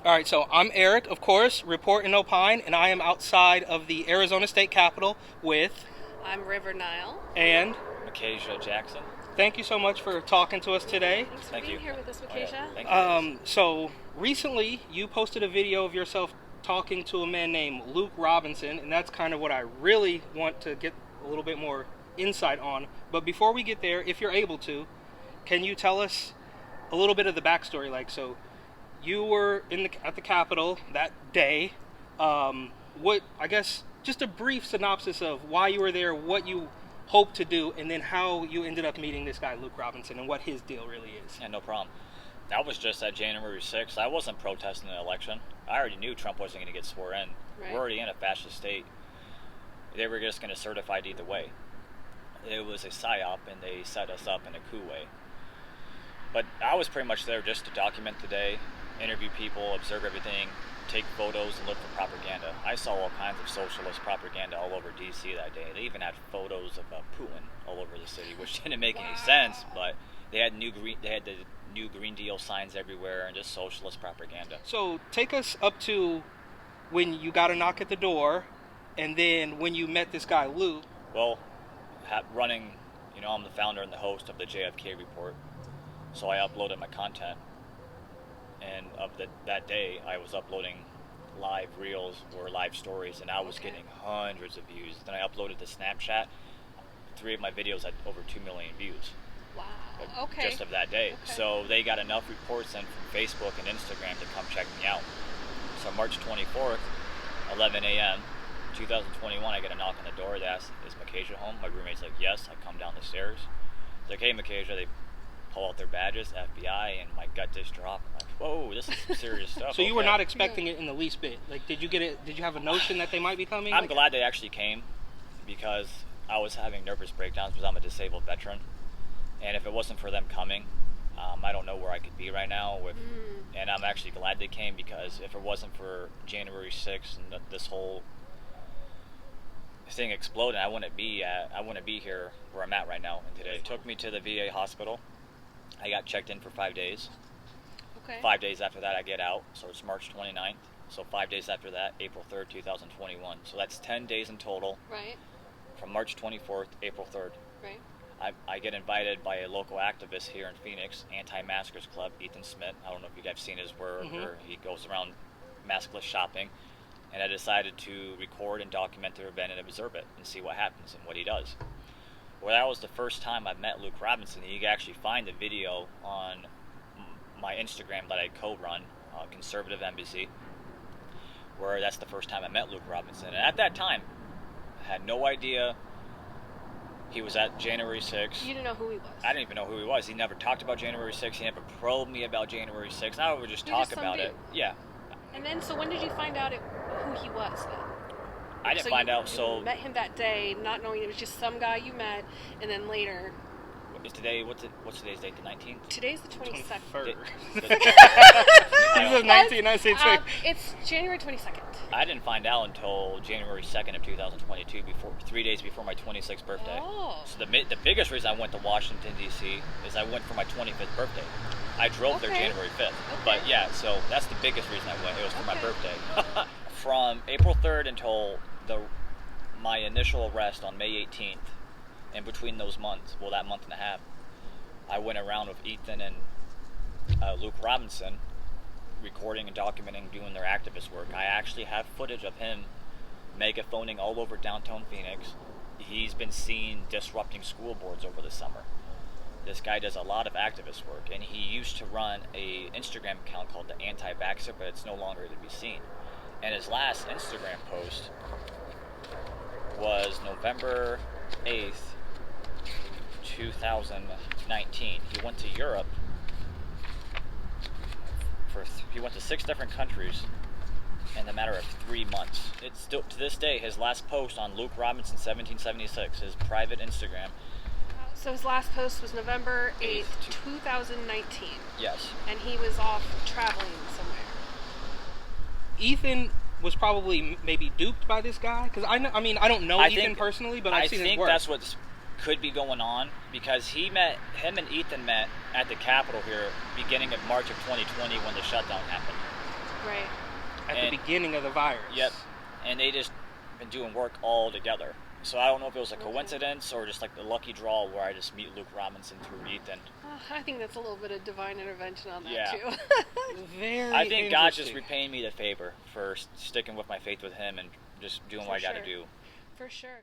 All right, so I'm Eric, of course, report and opine, and I am outside of the Arizona State Capitol with, I'm River Nile. and Micajah Jackson. thank you so much for talking to us today. Thanks for Thank being you. here with us, Oh, yeah. Micajah. Thank you. So recently you posted a video of yourself talking to a man named Luke Robinson, and that's kind of what I really want to get a little bit more insight on. But before we get there, if you're able to, can you tell us a little bit of the backstory? Like, so you were at the Capitol that day. What, I guess, just a brief synopsis of why you were there, what you hoped to do, and then how you ended up meeting this guy, Luke Robinson, and what his deal really is. Yeah, no problem. That was just at January 6th. I wasn't protesting the election. I already knew Trump wasn't going to get sworn in. Right. We're already in a fascist state. They were just going to certify it either way. It was a psyop, and they set us up in a coup way. But I was pretty much there just to document the day, interview people, observe everything, take photos, and look for propaganda. I saw all kinds of socialist propaganda all over D.C. that day. They even had photos of Putin all over the city, which didn't make any sense, but they had the new Green Deal signs everywhere and just socialist propaganda. So take us up to when you got a knock at the door, and then when you met this guy, Luke. Well, running, I'm the founder and the host of the JFK Report, so I uploaded my content. And that day, I was uploading live reels or live stories, and I was getting hundreds of views. Then I uploaded to Snapchat. 3 of my videos had over 2 million views. Wow. Okay. Just of that day. Okay. So they got enough reports in from Facebook and Instagram to come check me out. So March 24th, 11 a.m., 2021, I get a knock on the door. They ask, "Is Micajah home?" My roommate's like, "Yes." I come down the stairs. They're like, "Hey, Micajah." They pull out their badges, FBI, and my gut just dropped. I'm like, whoa, this is some serious stuff. So you were not expecting it in the least bit. Like, did you get it? Did you have a notion that they might be coming? I'm glad they actually came, because I was having nervous breakdowns because I'm a disabled veteran, and if it wasn't for them coming, I don't know where I could be right now. And I'm actually glad they came, because if it wasn't for January 6th and this whole thing exploding, I wouldn't be here where I'm at right now. And today, it took me to the VA hospital. I got checked in for 5 days. Okay. 5 days after that, I get out. So it's March 29th. So 5 days after that, April 3rd, 2021. So that's 10 days in total. Right. From March 24th, April 3rd. Right. I get invited by a local activist here in Phoenix, Anti-Maskers Club, Ethan Smith. I don't know if you guys have seen his work, or he goes around maskless shopping. And I decided to record and document the event and observe it and see what happens and what he does. Well, that was the first time I met Luke Robinson. You can actually find the video on my Instagram that I co-run, Conservative Embassy, where that's the first time I met Luke Robinson. And at that time, I had no idea he was at January 6th. You didn't know who he was. I didn't even know who he was. He never talked about January 6th. He never probed me about January 6th. I would just talk about it. Yeah. And then, so when did you find out who he was then? I didn't find out, so... You met him that day, not knowing it was just some guy you met, and then later... Is today, what's today's date, the 19th? Today's the 22nd. This is 1992. It's January 22nd. I didn't find out until January 2nd of 2022, 3 days before my 26th birthday. Oh. So the biggest reason I went to Washington, D.C. is I went for my 25th birthday. I drove there January 5th. But yeah, so that's the biggest reason I went. It was for my birthday. From April 3rd until my initial arrest on May 18th, and between those months, well, that month and a half, I went around with Ethan and Luke Robinson, recording and documenting, doing their activist work. I actually have footage of him megaphoning all over downtown Phoenix. He's been seen disrupting school boards over the summer. This guy does a lot of activist work, and he used to run a Instagram account called the Anti-Vaxxer, but it's no longer to be seen. And his last Instagram post was November 8th, 2019. He went to Europe. He went to 6 different countries in the matter of 3 months. It's still, to this day, his last post on Luke Robinson 1776, his private Instagram. So his last post was November 8th, 2019. Yes. And he was off traveling somewhere. Ethan was probably maybe duped by this guy, because I don't know Ethan personally, but I've seen his work. I think that's what could be going on, because him and Ethan met at the Capitol here beginning of March of 2020 when the shutdown happened. Right. at And- the beginning of the virus. Yep. And they just been doing work all together. So I don't know if it was a Okay. coincidence or just like the lucky draw where I just meet Luke Robinson through Ethan. I think that's a little bit of divine intervention on that Yeah. too. Very I think God's just interesting. repaying me the favor for sticking with my faith with Him and just doing For what I got to sure. do. For sure.